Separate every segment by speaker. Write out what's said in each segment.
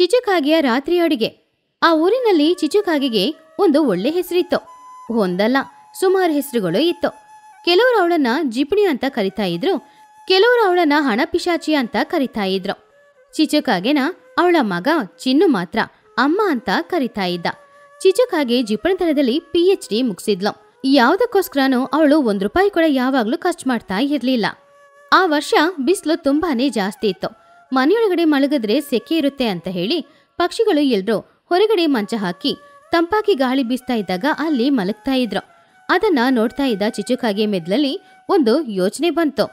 Speaker 1: ಚಿಚುಕಾಗೆಯ ರಾತ್ರಿ ಅಡುಗೆ. ಆ ಊರಿನಲ್ಲಿ ಚಿಚುಕಾಗೆಗೆ ಒಂದು ಒಳ್ಳೆ ಹೆಸರಿತ್ತು. ಒಂದಲ್ಲ, ಸುಮಾರು ಹೆಸರುಗಳು ಇತ್ತು. ಕೆಲವರು ಅವಳನ್ನ ಜಿಪುಣಿ ಅಂತ ಕರಿತಾ ಇದ್ರು, ಕೆಲವರು ಅವಳನ್ನ ಹಣ ಪಿಶಾಚಿ ಅಂತ ಕರಿತಾ ಇದ್ರು. ಚಿಚುಕಾಗೆನ ಅವಳ ಮಗ ಚಿನ್ನು ಮಾತ್ರ ಅಮ್ಮ ಅಂತ ಕರಿತಾ ಇದ್ದ. ಚಿಚುಕಾಗೆ ಜಿಪುಣತನದಲ್ಲಿ PhD ಮುಗಿಸಿದ್ಲು. ಯಾವುದಕ್ಕೋಸ್ಕರನೂ ಅವಳು ₹1 ಕೂಡ ಯಾವಾಗ್ಲೂ ಖರ್ಚು ಮಾಡ್ತಾ ಇರ್ಲಿಲ್ಲ. ಆ ವರ್ಷ ಬಿಸಿಲು ತುಂಬಾನೇ ಜಾಸ್ತಿ ಇತ್ತು. ಮನೆಯೊಳಗಡೆ ಮಲಗಿದ್ರೆ ಸೆಕೆ ಇರುತ್ತೆ ಅಂತ ಹೇಳಿ ಪಕ್ಷಿಗಳು ಎಲ್ರೂ ಹೊರಗಡೆ ಮಂಚ ಹಾಕಿ ತಂಪಾಗಿ ಗಾಳಿ ಬೀಸ್ತಾ ಇದ್ದಾಗ ಅಲ್ಲಿ ಮಲಗ್ತಾ ಇದ್ರು. ಅದನ್ನ ನೋಡ್ತಾ ಇದ್ದ ಚಿಚುಕಾಗೆ ಮೆದ್ಲಲ್ಲಿ ಒಂದು ಯೋಚನೆ ಬಂತು.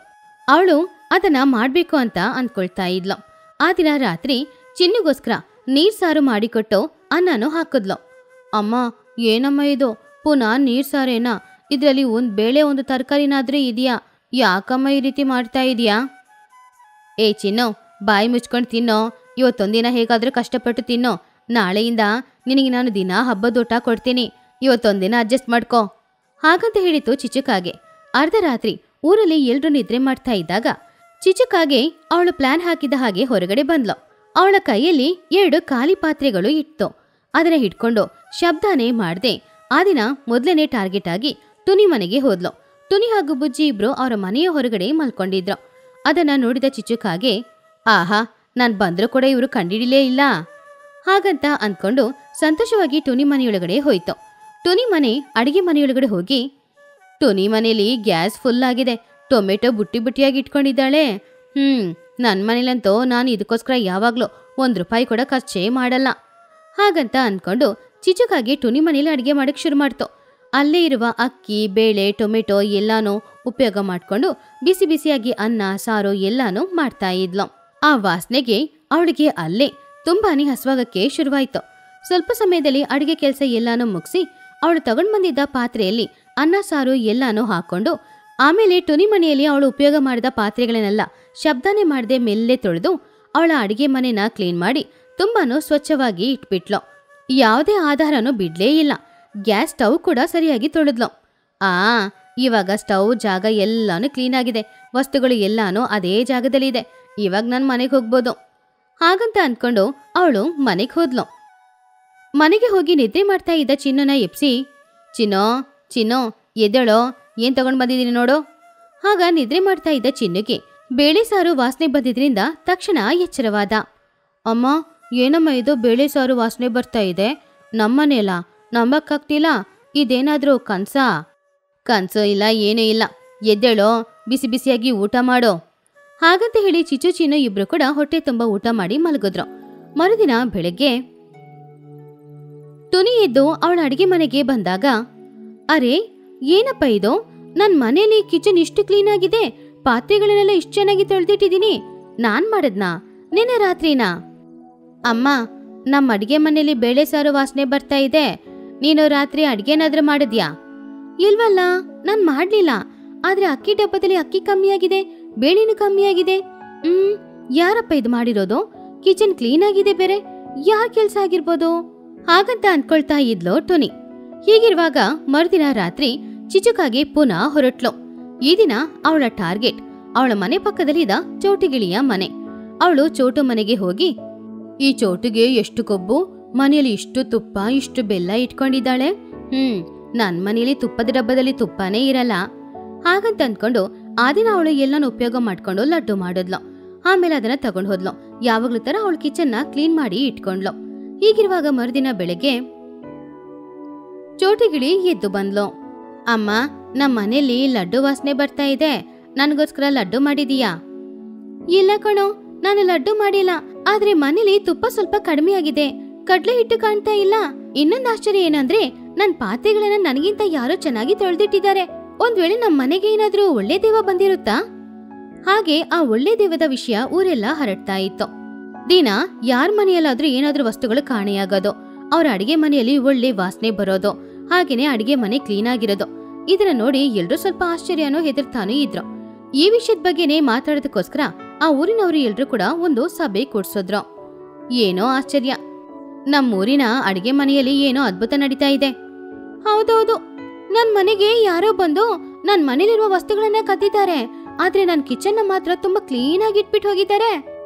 Speaker 1: ಅವಳು ಅದನ್ನ ಮಾಡ್ಬೇಕು ಅಂತ ಅಂದ್ಕೊಳ್ತಾ ಇದ್ಲು. ಆ ದಿನ ರಾತ್ರಿ ಚಿನ್ನುಗೋಸ್ಕರ ನೀರ್ ಸಾರು ಮಾಡಿಕೊಟ್ಟು ಅನ್ನನೂ ಹಾಕಿದ್ಲು. ಅಮ್ಮ, ಏನಮ್ಮ ಇದು, ಪುನಃ ನೀರ್ ಸಾರೇನಾ? ಇದ್ರಲ್ಲಿ ಒಂದ್ ಬೇಳೆ ಒಂದು ತರಕಾರಿನಾದ್ರೂ ಇದೆಯಾ? ಯಾಕಮ್ಮ ಈ ರೀತಿ ಮಾಡ್ತಾ ಇದೀಯಾ? ಏ ಚಿನ್ನು, ಬಾಯಿ ಮುಚ್ಕೊಂಡು ತಿನ್ನೋ. ಇವತ್ತೊಂದಿನ ಹೇಗಾದ್ರೂ ಕಷ್ಟಪಟ್ಟು ತಿನ್ನೋ. ನಾಳೆಯಿಂದ ನಿನಗೆ ನಾನು ದಿನ ಹಬ್ಬದೂಟ ಕೊಡ್ತೀನಿ. ಇವತ್ತೊಂದಿನ ಅಡ್ಜಸ್ಟ್ ಮಾಡ್ಕೋ. ಹಾಗಂತ ಹೇಳಿತು ಚಿಚುಕಾಗೆ. ಅರ್ಧ ರಾತ್ರಿ ಊರಲ್ಲಿ ಎಲ್ರೂ ನಿದ್ರೆ ಮಾಡ್ತಾ ಇದ್ದಾಗ ಚಿಚುಕಾಗೆ ಅವಳು ಪ್ಲಾನ್ ಹಾಕಿದ ಹಾಗೆ ಹೊರಗಡೆ ಬಂದ್ಲು. ಅವಳ ಕೈಯಲ್ಲಿ 2 ಖಾಲಿ ಪಾತ್ರೆಗಳು ಇತ್ತು. ಅದನ್ನ ಹಿಡ್ಕೊಂಡು ಶಬ್ದನೇ ಮಾಡ್ದೆ ಆ ದಿನ ಮೊದಲನೇ ಟಾರ್ಗೆಟ್ ಆಗಿ ಟುನಿ ಮನೆಗೆ ಹೋದ್ಲು. ಟುನಿ ಹಾಗೂ ಬುಜ್ಜಿ ಇಬ್ರು ಅವರ ಮನೆಯ ಹೊರಗಡೆ ಮಲ್ಕೊಂಡಿದ್ರು. ಅದನ್ನ ನೋಡಿದ ಚಿಚುಕಾಗೆ, ಆಹಾ, ನಾನ್ ಬಂದ್ರೂ ಕೂಡ ಇವರು ಕಂಡಿಡಿಲೇ ಇಲ್ಲ ಹಾಗಂತ ಅಂದ್ಕೊಂಡು ಸಂತೋಷವಾಗಿ ಟುನಿ ಮನೆಯೊಳಗಡೆ ಹೋಯ್ತು. ಟುನಿ ಮನೆ ಅಡಿಗೆ ಮನೆಯೊಳಗಡೆ ಹೋಗಿ, ಟುನಿ ಮನೇಲಿ ಗ್ಯಾಸ್ ಫುಲ್ ಆಗಿದೆ, ಟೊಮೆಟೊ ಬುಟ್ಟಿ ಬುಟ್ಟಿಯಾಗಿ ಇಟ್ಕೊಂಡಿದ್ದಾಳೆ. ನನ್ನ ಮನೇಲಂತೂ ನಾನು ಇದಕ್ಕೋಸ್ಕರ ಯಾವಾಗ್ಲೂ ₹1 ಕೂಡ ಖರ್ಚೇ ಮಾಡಲ್ಲ ಹಾಗಂತ ಅಂದ್ಕೊಂಡು ಚಿಚುಕಾಗೆ ಟುನಿ ಮನೇಲಿ ಅಡಿಗೆ ಮಾಡಕ್ ಶುರು ಮಾಡ್ತು. ಅಲ್ಲೇ ಇರುವ ಅಕ್ಕಿ, ಬೇಳೆ, ಟೊಮೆಟೊ ಎಲ್ಲಾನು ಉಪಯೋಗ ಮಾಡ್ಕೊಂಡು ಬಿಸಿ ಬಿಸಿಯಾಗಿ ಅನ್ನ, ಸಾರು ಎಲ್ಲಾನು ಮಾಡ್ತಾ ಇದ್ಲು. ಆ ವಾಸನೆಗೆ ಅವಳಿಗೆ ಅಲ್ಲೇ ತುಂಬಾನೇ ಹಸುವಾಗಕ್ಕೆ ಶುರುವಾಯ್ತು. ಸ್ವಲ್ಪ ಸಮಯದಲ್ಲಿ ಅಡಿಗೆ ಕೆಲಸ ಎಲ್ಲಾನು ಮುಗಿಸಿ ಅವಳು ತಗೊಂಡ್ ಬಂದಿದ್ದ ಪಾತ್ರೆಯಲ್ಲಿ ಅನ್ನ, ಸಾರು ಎಲ್ಲಾನು ಹಾಕೊಂಡು ಆಮೇಲೆ ಟುನಿ ಮನೆಯಲ್ಲಿ ಅವಳು ಉಪಯೋಗ ಮಾಡಿದ ಪಾತ್ರೆಗಳನ್ನೆಲ್ಲ ಶಬ್ದನೇ ಮಾಡದೆ ಮೆಲ್ಲೆ ತೊಳೆದು ಅವಳ ಅಡಿಗೆ ಮನೆನ ಕ್ಲೀನ್ ಮಾಡಿ ತುಂಬಾನು ಸ್ವಚ್ಛವಾಗಿ ಇಟ್ಬಿಟ್ಲು. ಯಾವುದೇ ಆಧಾರನೂ ಬಿಡ್ಲೇ ಇಲ್ಲ. ಗ್ಯಾಸ್ ಸ್ಟವ್ ಕೂಡ ಸರಿಯಾಗಿ ತೊಳೆದ್ಲು. ಇವಾಗ ಸ್ಟವ್ ಜಾಗ ಎಲ್ಲಾನು ಕ್ಲೀನ್ ಆಗಿದೆ, ವಸ್ತುಗಳು ಎಲ್ಲಾನು ಅದೇ ಜಾಗದಲ್ಲಿ ಇದೆ. ಇವಾಗ ನಾನು ಮನೆಗೆ ಹೋಗ್ಬೋದು ಹಾಗಂತ ಅಂದ್ಕೊಂಡು ಅವಳು ಮನೆಗೆ ಹೋದ್ಲು. ಮನೆಗೆ ಹೋಗಿ ನಿದ್ರೆ ಮಾಡ್ತಾ ಇದ್ದ ಚಿನ್ನನ ಎಪ್ಸಿ, ಚಿನ್ನೋ ಎದ್ದೇಳೋ, ಏನ್ ತಗೊಂಡ್ ಬಂದಿದ್ದೀನಿ ನೋಡು. ಆಗ ನಿದ್ರೆ ಮಾಡ್ತಾ ಇದ್ದ ಚಿನ್ನುಗೆ ಬೇಳೆ ಸಾರು ವಾಸನೆ ಬಂದಿದ್ರಿಂದ ತಕ್ಷಣ ಎಚ್ಚರವಾದ. ಅಮ್ಮ, ಏನಮ್ಮ ಇದು ಬೇಳೆ ಸಾರು ವಾಸನೆ ಬರ್ತಾ ಇದೆ? ನಮ್ಮನೆಲ್ಲ ನಂಬಕ್ಕಾಗ್ತಿಲ್ಲ. ಇದೇನಾದ್ರೂ ಕನ್ಸೋ ಇಲ್ಲ, ಏನೂ ಇಲ್ಲ. ಎದ್ದೇಳೋ, ಬಿಸಿ ಬಿಸಿಯಾಗಿ ಊಟ ಮಾಡೋ ಹಾಗಂತ ಹೇಳಿ ಚಿಚ್ಚು ಚಿನ್ನು ಇಬ್ರು ಕೂಡ ಹೊಟ್ಟೆ ತುಂಬ ಊಟ ಮಾಡಿ ಮಲಗಿದ್ರು. ಮರುದಿನ ಬೆಳಗ್ಗೆ ಟುನಿ ಎದ್ದು ಅವಳ ಅಡಿಗೆ ಮನೆಗೆ ಬಂದಾಗ, ಅರೆ ಏನಪ್ಪ ಇದು, ನನ್ ಮನೇಲಿ ಕಿಚನ್ ಇಷ್ಟು ಕ್ಲೀನ್ ಆಗಿದೆ, ಪಾತ್ರೆಗಳನ್ನೆಲ್ಲ ಇಷ್ಟು ಚೆನ್ನಾಗಿ ತೊಳೆದಿಟ್ಟಿದ್ದೀನಿ, ನಾನ್ ಮಾಡದ್ನಾ ನಿನ್ನೆ ರಾತ್ರಿನಾ? ಅಮ್ಮ, ನಮ್ಮ ಅಡಿಗೆ ಮನೇಲಿ ಬೇಳೆ ಸಾರು ವಾಸನೆ ಬರ್ತಾ ಇದೆ. ನೀನು ರಾತ್ರಿ ಅಡ್ಗೆನಾದ್ರೂ ಮಾಡಿದ್ಯಾ? ಇಲ್ವಲ್ಲ, ನಾನ್ ಮಾಡ್ಲಿಲ್ಲ. ಆದ್ರೆ ಅಕ್ಕಿ ಡಬ್ಬದಲ್ಲಿ ಅಕ್ಕಿ ಕಮ್ಮಿಯಾಗಿದೆ, ಬೇಳೆನೂ ಕಮ್ಮಿಯಾಗಿದೆ. ಯಾರಪ್ಪ ಇದು ಮಾಡಿರೋದು? ಕಿಚನ್ ಕ್ಲೀನ್ ಆಗಿದೆ ಬೇರೆ, ಯಾರ್ ಕೆಲ್ಸ ಆಗಿರ್ಬೋದು ಹಾಗಂತ ಅಂದ್ಕೊಳ್ತಾ ಇದ್ಲು ಟುನಿ. ಹೀಗಿರುವಾಗ ಮರುದಿನ ರಾತ್ರಿ ಚಿಚುಕಾಗೆ ಪುನಃ ಹೊರಟ್ಲು. ಈ ದಿನ ಅವಳ ಟಾರ್ಗೆಟ್ ಅವಳ ಮನೆ ಪಕ್ಕದಲ್ಲಿದ್ದ ಚೋಟುಗಿಳಿಯ ಮನೆ. ಅವಳು ಚೋಟು ಮನೆಗೆ ಹೋಗಿ, ಈ ಚೋಟುಗೆ ಎಷ್ಟು ಕೊಬ್ಬು, ಮನೆಯಲ್ಲಿ ಇಷ್ಟು ತುಪ್ಪ, ಇಷ್ಟು ಬೆಲ್ಲ ಇಟ್ಕೊಂಡಿದ್ದಾಳೆ. ನನ್ ಮನೇಲಿ ತುಪ್ಪದ ಡಬ್ಬದಲ್ಲಿ ತುಪ್ಪನೇ ಇರಲ್ಲ ಹಾಗಂತ ಅಂದ್ಕೊಂಡು ಆ ದಿನ ಅವಳು ಎಲ್ಲಾನು ಉಪಯೋಗ ಮಾಡ್ಕೊಂಡು ಲಡ್ಡು ಮಾಡಿದ್ಲು. ಆಮೇಲೆ ಅದನ್ನ ತಗೊಂಡ್ ಹೋದ್ಲು. ಯಾವಾಗ್ಲೂ ತರ ಅವಳು ಕಿಚನ್ನ ಕ್ಲೀನ್ ಮಾಡಿ ಇಟ್ಕೊಂಡ್ಲು. ಹೀಗಿರುವಾಗ ಮರುದಿನ ಬೆಳಗ್ಗೆ ಚೋಟುಗಿಳಿ ಎದ್ದು ಬಂದ್ಲು. ಅಮ್ಮ, ನಮ್ಮ ಮನೇಲಿ ಲಡ್ಡು ವಾಸನೆ ಬರ್ತಾ ಇದೆ, ನನ್ಗೋಸ್ಕರ ಲಡ್ಡು ಮಾಡಿದೀಯಾ? ಇಲ್ಲ ಕಣೋ, ನಾನು ಲಡ್ಡು ಮಾಡಿಲ್ಲ. ಆದ್ರೆ ಮನೇಲಿ ತುಪ್ಪ ಸ್ವಲ್ಪ ಕಡಿಮೆ ಆಗಿದೆ, ಕಡ್ಲೆ ಹಿಟ್ಟು ಕಾಣ್ತಾ ಇಲ್ಲ. ಇನ್ನೊಂದು ಆಶ್ಚರ್ಯ ಏನಂದ್ರೆ ನನ್ ಪಾತ್ರೆಗಳನ್ನ ನನಗಿಂತ ಯಾರೋ ಚೆನ್ನಾಗಿ ತೊಳೆದಿಟ್ಟಿದ್ದಾರೆ. ಒಂದ್ ವೇಳೆ ನಮ್ಮ ಮನೆಗೆ ಏನಾದ್ರೂ ಒಳ್ಳೆ ದೇವ ಬಂದಿರುತ್ತಾ? ಹಾಗೆ ಆ ಒಳ್ಳೆ ದೇವದ ವಿಷಯ ಊರೆಲ್ಲ ಹರಡ್ತಾ ಇತ್ತು. ದಿನ ಯಾರ ಮನೆಯಲ್ಲಾದ್ರೂ ಏನಾದ್ರೂ ವಸ್ತುಗಳು ಕಾಣೆಯಾಗೋದು, ಅವ್ರ ಅಡಿಗೆ ಮನೆಯಲ್ಲಿ ಒಳ್ಳೆ ವಾಸನೆ ಬರೋದು, ಹಾಗೇನೆ ಅಡಿಗೆ ಮನೆ ಕ್ಲೀನ್ ಆಗಿರೋದು. ಇದನ್ನ ನೋಡಿ ಎಲ್ರೂ ಸ್ವಲ್ಪ ಆಶ್ಚರ್ಯನೋ ಹೆದರ್ತಾನೂ ಇದ್ರು. ಈ ವಿಷಯದ ಬಗ್ಗೆನೆ ಮಾತಾಡೋದಕ್ಕೋಸ್ಕರ ಆ ಊರಿನವರು ಎಲ್ರೂ ಕೂಡ ಒಂದು ಸಭೆ ಕೂಡ್ಸಿದ್ರು. ಏನೋ ಆಶ್ಚರ್ಯ, ನಮ್ಮೂರಿನ ಅಡಿಗೆ ಮನೆಯಲ್ಲಿ ಏನೋ ಅದ್ಭುತ ನಡೀತಾ ಇದೆ. ಹೌದೌದು, ನನ್ ಮನೆಗೆ ಯಾರೋ ಬಂದು ನನ್ ಮನೇಲಿರುವ ವಸ್ತುಗಳನ್ನ ಕದ್ದಿದ್ದಾರೆ. ಆದ್ರೆ ನನ್ ಕಿಚನ್ ನ ಮಾತ್ರ ತುಂಬಾ ಕ್ಲೀನ್ ಆಗಿ ಇಟ್ಬಿಟ್ಟು ಹೋಗಿದ್ದಾರೆ.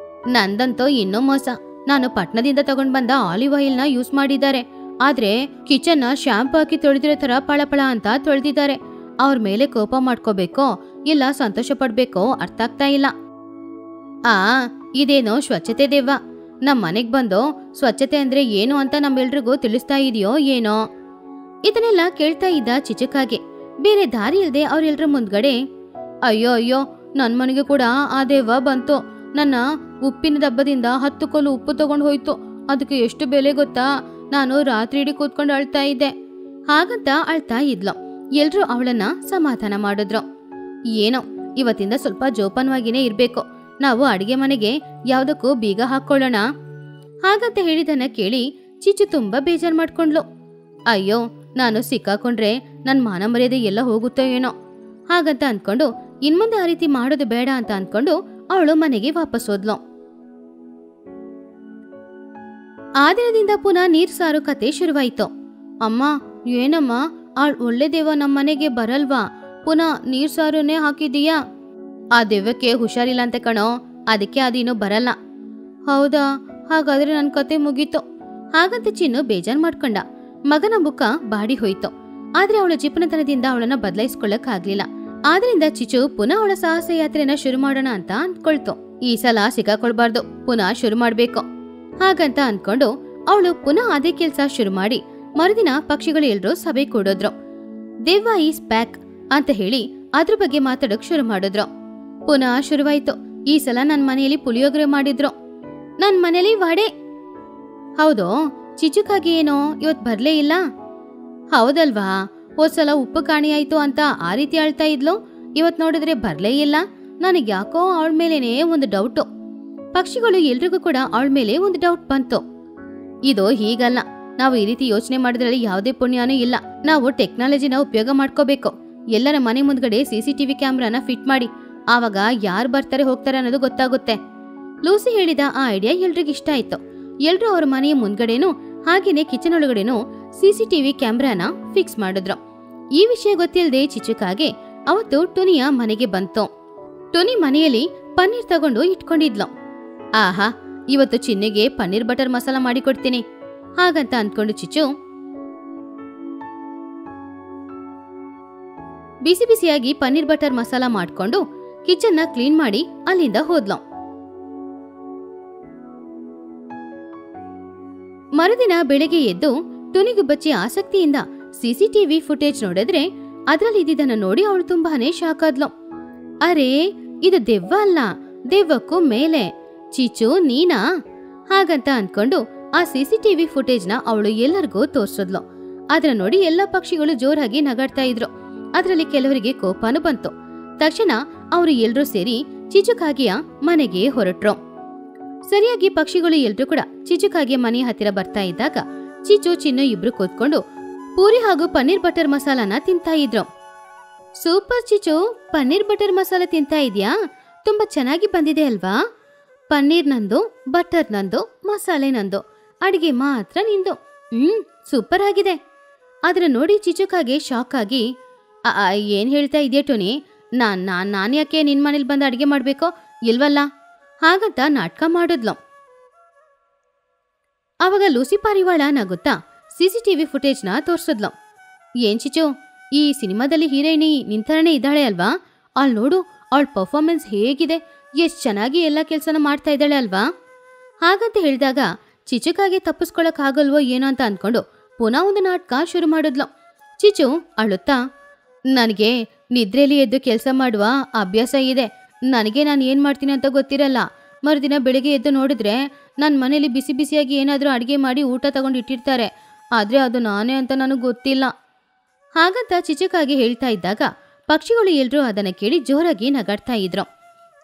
Speaker 1: ನಂದಂತೂ ಇನ್ನೂ ಮೋಸ, ನಾನು ಪಟ್ನದಿಂದ ತಗೊಂಡ್ ಬಂದ ಆಲಿವ್ ಆಯಿಲ್ನ ಯೂಸ್ ಮಾಡಿದ್ದಾರೆ. ಆದ್ರೆ ಕಿಚನ್ನ ಶಾಂಪು ಹಾಕಿ ತೊಳೆದಿರೋ ತರ ಪಳಪಳ ಅಂತ ತೊಳೆದಿದ್ದಾರೆ. ಅವ್ರ ಮೇಲೆ ಕೋಪ ಮಾಡ್ಕೋಬೇಕೋ ಇಲ್ಲ ಸಂತೋಷ ಪಡ್ಬೇಕೋ ಅರ್ಥ ಆಗ್ತಾ ಇಲ್ಲ. ಇದೇನೋ ಸ್ವಚ್ಛತೆ ದೆವ್ವ ನಮ್ ಮನೆಗ್ ಬಂದು ಸ್ವಚ್ಛತೆ ಅಂದ್ರೆ ಏನು ಅಂತ ನಮ್ಮೆಲ್ರಿಗೂ ತಿಳಿಸ್ತಾ ಇದೆಯೋ ಏನೋ. ಇದನ್ನೆಲ್ಲ ಕೇಳ್ತಾ ಇದ್ದ ಚಿಚುಕಾಗೆ ಬೇರೆ ದಾರಿ ಇಲ್ಲದೆ ಅವ್ರೆಲ್ರ ಮುಂದ್ಗಡೆ ಅಯ್ಯೋ ಅಯ್ಯೋ ನನ್ ಮನೆಗೆ ಕೂಡ ಆ ದೆವ್ವ ಬಂತು. ನನ್ನ ಉಪ್ಪಿನ ಡಬ್ಬದಿಂದ 10 ಕೋಲು ಉಪ್ಪು ತಗೊಂಡು ಹೋಯ್ತು. ಅದಕ್ಕೆ ಎಷ್ಟು ಬೆಲೆ ಗೊತ್ತಾ? ನಾನು ರಾತ್ರಿ ಇಡೀ ಕೂತ್ಕೊಂಡು ಅಳ್ತಾ ಇದ್ದೆ. ಹಾಗಂತ ಅಳ್ತಾ ಇದ್ಲು. ಎಲ್ರೂ ಅವಳನ್ನ ಸಮಾಧಾನ ಮಾಡಿದ್ರು. ಏನೋ ಇವತ್ತಿಂದ ಸ್ವಲ್ಪ ಜೋಪಾನವಾಗಿನೇ ಇರ್ಬೇಕು. ನಾವು ಅಡಿಗೆ ಮನೆಗೆ ಯಾವ್ದಕ್ಕೂ ಬೀಗ ಹಾಕೊಳ್ಳೋಣ. ಹಾಗಂತ ಹೇಳಿದನ್ನ ಕೇಳಿ ಚಿಚ್ಚು ತುಂಬಾ ಬೇಜಾರ್ ಮಾಡ್ಕೊಂಡ್ಲು. ಅಯ್ಯೋ ನಾನು ಸಿಕ್ಕಾಕೊಂಡ್ರೆ ನನ್ ಮಾನ ಮರ್ಯಾದೆ ಎಲ್ಲ ಹೋಗುತ್ತೋ ಏನೋ. ಹಾಗಂತ ಅನ್ಕೊಂಡು ಇನ್ಮುಂದೆ ಆ ರೀತಿ ಮಾಡೋದು ಬೇಡ ಅಂತ ಅನ್ಕೊಂಡು ಅವಳು ಮನೆಗೆ ವಾಪಸ್ ಹೋದ್ಲು. ಆ ದಿನದಿಂದ ಪುನಃ ನೀರ್ ಸಾರು ಕತೆ ಶುರುವಾಯ್ತು. ಅಮ್ಮ ಏನಮ್ಮ ಒಳ್ಳೆ ದೆವ್ವ ನಮ್ಮನೆಗೆ ಬರಲ್ವಾ? ಪುನಃ ನೀರ್ ಸಾರುನೇ ಹಾಕಿದೀಯಾ? ಆ ದೆವ್ವಕ್ಕೆ ಹುಷಾರಿಲ್ಲ ಅಂತ ಕಣೋ, ಅದಕ್ಕೆ ಅದಿನ್ನೂ ಬರಲ್ಲ. ಹೌದಾ? ಹಾಗಾದ್ರೆ ನನ್ ಕತೆ ಮುಗೀತು. ಹಾಗಂತ ಚಿನ್ನು ಬೇಜಾರ್ ಮಾಡ್ಕೊಂಡ. ಮಗನ ಮುಖ ಬಾಡಿ ಹೋಯ್ತು. ಆದ್ರೆ ಅವಳ ಜಿಪುಣತನದಿಂದ ಅವಳನ್ನ ಬದಲಾಯಿಸ್ಕೊಳ್ಳಕ್ ಆಗ್ಲಿಲ್ಲ. ಆದ್ರಿಂದ ಚಿಚು ಪುನಃ ಅವಳ ಸಾಹಸ ಯಾತ್ರೆನ ಶುರು ಮಾಡೋಣ ಅಂತ ಅಂದ್ಕೊಳ್ತು. ಈ ಸಲ ಸಿಕ್ಕಾಕೊಳ್ಬಾರ್ದು, ಪುನಃ ಶುರು ಮಾಡ್ಬೇಕು. ಹಾಗಂತ ಅನ್ಕೊಂಡು ಅವಳು ಪುನಃ ಅದೇ ಕೆಲ್ಸ ಶುರು ಮಾಡಿ ಮರುದಿನ ಪಕ್ಷಿಗಳು ಎಲ್ರೂ ಸಭೆ ಕೂಡೋದ್ರು. ದೆವ್ವ ಈಸ್ ಬ್ಯಾಕ್ ಅಂತ ಹೇಳಿ ಅದ್ರ ಬಗ್ಗೆ ಮಾತಾಡೋಕ್ ಶುರು ಮಾಡಿದ್ರು. ಪುನಃ ಶುರುವಾಯ್ತು. ಈ ಸಲ ನನ್ ಮನೆಯಲ್ಲಿ ಪುಳಿಯೋಗರೆ ಮಾಡಿದ್ರು, ನನ್ ಮನೇಲಿ ವಡೆ. ಹೌದು, ಚಿಚುಕಾಗಿ ಏನೋ ಇವತ್ ಬರ್ಲೇ ಇಲ್ಲ. ಹೌದಲ್ವಾ? ಹೋದ್ಸಲ ಉಪ್ಪು ಕಾಣಿ ಆಯ್ತು ಅಂತ ಆ ರೀತಿ ಆಳ್ತಾ ಇದ್ಲು. ಇವತ್ ನೋಡಿದ್ರೆ ಬರ್ಲೇ ಇಲ್ಲ. ನನಗ್ ಯಾಕೋ ಅವಳ ಮೇಲೇನೆ ಒಂದು ಡೌಟು. ಪಕ್ಷಿಗಳು ಎಲ್ರಿಗೂ ಕೂಡ ಅವಳ ಮೇಲೆ ಒಂದು ಡೌಟ್ ಬಂತು. ಇದು ಹೀಗಲ್ಲ, ನಾವು ಈ ರೀತಿ ಯೋಚನೆ ಮಾಡಿದ್ರಲ್ಲಿ ಯಾವುದೇ ಪುಣ್ಯನೂ ಇಲ್ಲ. ನಾವು ಟೆಕ್ನಾಲಜಿನ ಉಪಯೋಗ ಮಾಡ್ಕೋಬೇಕು. ಎಲ್ಲರ ಮನೆ ಮುಂದ್ಗಡೆ CCTV ಕ್ಯಾಮ್ರಾನ ಫಿಟ್ ಮಾಡಿ, ಆವಾಗ ಯಾರು ಬರ್ತಾರೆ ಹೋಗ್ತಾರೆ ಅನ್ನೋದು ಗೊತ್ತಾಗುತ್ತೆ. ಲೂಸಿ ಹೇಳಿದ ಆ ಐಡಿಯಾ ಎಲ್ರಿಗೂ ಇಷ್ಟ ಆಯ್ತು. ಎಲ್ರೂ ಅವ್ರ ಮನೆಯ ಮುಂದ್ಗಡೆನೂ ಹಾಗೇನೆ ಕಿಚನ್ ಒಳಗಡೆನೂ CCTV ಕ್ಯಾಮ್ರಾನ ಫಿಕ್ಸ್ ಮಾಡಿದ್ರು. ಈ ವಿಷಯ ಗೊತ್ತಿಲ್ಲದೆ ಚಿಚುಕಾಗೆ ಅವತ್ತು ಟುನಿಯ ಮನೆಗೆ ಬಂತು. ಟುನಿ ಮನೆಯಲ್ಲಿ ಪನ್ನೀರ್ ತಗೊಂಡು ಇಟ್ಕೊಂಡಿದ್ಲು. ಆಹಾ, ಇವತ್ತು ಚಿನ್ನಿಗೆ ಪನ್ನೀರ್ ಬಟರ್ ಮಸಾಲ ಮಾಡಿಕೊಡ್ತೀನಿ ಹಾಗಂತ ಅಂದ್ಕೊಂಡು ಚಿಚು ಬಿಸಿ ಬಿಸಿಯಾಗಿ ಪನ್ನೀರ್ ಬಟರ್ ಮಸಾಲ ಮಾಡ್ಕೊಂಡು ಕಿಚನ್ನ ಕ್ಲೀನ್ ಮಾಡಿ ಅಲ್ಲಿಂದ ಹೋದ್ಲು. ಮರುದಿನ ಬೆಳಗ್ಗೆ ಎದ್ದು ಟುನಿಗುಬ್ಬಚ್ಚಿ ಆಸಕ್ತಿಯಿಂದ CCTV ಫುಟೇಜ್ ನೋಡಿದ್ರೆ ಅದ್ರಲ್ಲಿ ಇದ್ದಿದ್ದನ್ನ ನೋಡಿ ಅವಳು ತುಂಬಾನೇ ಶಾಕ್ ಆದ್ಲು. ಅರೇ, ಇದು ದೆವ್ವ ಅಲ್ಲ, ದೆವ್ವಕ್ಕೂ ಮೇಲೆ. ಚಿಚು ನೀನಾ? ಹಾಗಂತ ಅನ್ಕೊಂಡು ಆ CCTV ಫುಟೇಜ್ನ ಅವಳು ಎಲ್ಲರಿಗೂ ತೋರ್ಸಿದ್ಲು. ಅದ್ರ ನೋಡಿ ಎಲ್ಲ ಪಕ್ಷಿಗಳು ಜೋರಾಗಿ ನಗಾಡ್ತಾ ಇದ್ರು. ಅದ್ರಲ್ಲಿ ಕೆಲವರಿಗೆ ಕೋಪನೂ ಬಂತು. ತಕ್ಷಣ ಅವರು ಎಲ್ರೂ ಸೇರಿ ಚಿಚುಕಾಗಿಯ ಮನೆಗೆ ಹೊರಟ್ರು. ಸರಿಯಾಗಿ ಪಕ್ಷಿಗಳು ಎಲ್ರೂ ಕೂಡ ಚಿಚುಕಾಗಿಯ ಮನೆಯ ಹತ್ತಿರ ಬರ್ತಾ ಇದ್ದಾಗ ಚಿಚು ಚಿನ್ನು ಇಬ್ರು ಕೂತ್ಕೊಂಡು ಪೂರಿ ಹಾಗೂ ಪನ್ನೀರ್ ಬಟರ್ ಮಸಾಲಾನ ತಿಂತಾ ಇದ್ರು. ಸೂಪರ್ ಚಿಚು, ಪನ್ನೀರ್ ಬಟರ್ ಮಸಾಲ ತಿಂತಾ ಇದ್ಯಾ? ತುಂಬಾ ಚೆನ್ನಾಗಿ ಬಂದಿದೆ ಅಲ್ವಾ? ಪನ್ನೀರ್ ನಂದು, ಬಟರ್ ನಂದು, ಮಸಾಲೆ ನಂದು, ಅಡಿಗೆ ಮಾತ್ರ ನಿಂದು. ಸೂಪರ್ ಆಗಿದೆ. ಆದ್ರೆ ನೋಡಿ ಚಿಚುಕಾಗೆ ಶಾಕ್ ಆಗಿ ಏನ್ ಹೇಳ್ತಾ ಇದೆಯಾ ಟೋನಿ? ನಾನ್ ಯಾಕೆ ನಿನ್ ಮನೇಲಿ ಬಂದು ಅಡಿಗೆ ಮಾಡ್ಬೇಕೋ ಇಲ್ವಲ್ಲ? ಹಾಗಂತ ನಾಟಕ ಮಾಡಿದ್ಲು. ಆವಾಗ ಲೂಸಿ ಪಾರಿವಾಳ ನಗುತ್ತಾ CCTV ಫುಟೇಜ್ನ ತೋರ್ಸಿದ್ಲು. ಏನ್ ಚಿಚು, ಈ ಸಿನಿಮಾದಲ್ಲಿ ಹೀರೋಯಿನಿ ನಿಂತರನೇ ಇದ್ದಾಳೆ ಅಲ್ವಾ? ಅಲ್ಲಿ ನೋಡು, ಅವಳ ಪರ್ಫಾರ್ಮೆನ್ಸ್ ಹೇಗಿದೆ, ಎಷ್ಟ್ ಚೆನ್ನಾಗಿ ಎಲ್ಲ ಕೆಲ್ಸನ ಮಾಡ್ತಾ ಇದ್ದಾಳೆ ಅಲ್ವಾ? ಹಾಗಂತ ಹೇಳಿದಾಗ ಚಿಚುಕಾಗೆ ತಪ್ಪಿಸ್ಕೊಳಕ್ ಆಗಲ್ವೋ ಏನೋ ಅಂತ ಅನ್ಕೊಂಡು ಪುನಃ ಒಂದು ನಾಟಕ ಶುರು ಮಾಡಿದ್ಲು. ಚಿಚು ಅಳುತ್ತಾ, ನನಗೆ ನಿದ್ರೆಯಲ್ಲಿ ಎದ್ದು ಕೆಲಸ ಮಾಡುವ ಅಭ್ಯಾಸ ಇದೆ. ನನಗೆ ನಾನು ಏನ್ ಮಾಡ್ತೀನಿ ಅಂತ ಗೊತ್ತಿರಲ್ಲ. ಮರುದಿನ ಬೆಳಿಗ್ಗೆ ಎದ್ದು ನೋಡಿದ್ರೆ ನನ್ನ ಮನೇಲಿ ಬಿಸಿ ಬಿಸಿಯಾಗಿ ಏನಾದರೂ ಅಡುಗೆ ಮಾಡಿ ಊಟ ತಗೊಂಡು ಇಟ್ಟಿರ್ತಾರೆ. ಆದ್ರೆ ಅದು ನಾನೇ ಅಂತ ನನಗೆ ಗೊತ್ತಿಲ್ಲ. ಹಾಗಂತ ಚಿಚುಕಾಗಿ ಹೇಳ್ತಾ ಇದ್ದಾಗ ಪಕ್ಷಿಗಳು ಎಲ್ರೂ ಅದನ್ನ ಕೇಳಿ ಜೋರಾಗಿ ನಗಾಡ್ತಾ ಇದ್ರು.